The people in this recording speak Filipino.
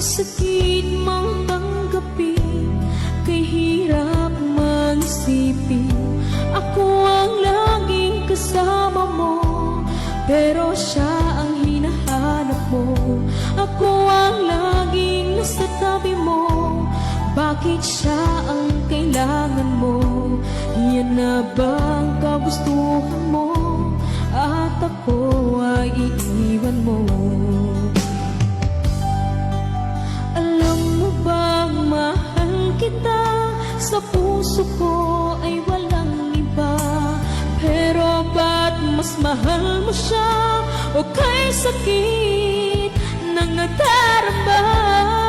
sakit mang tanggapin, kay hirap mag-isipin. Ako ang laging kasama mo, pero siya ang hinahanap mo. Ako ang laging nasa tabi mo, bakit siya ang kailangan mo? Yan na bang kagustuhan mo? At ako ay iiwan mo. Alam mo bang mahal kita? Sa puso ko ay walang iba. Pero ba't mas mahal mo siya? O kay sakit ng nadarama?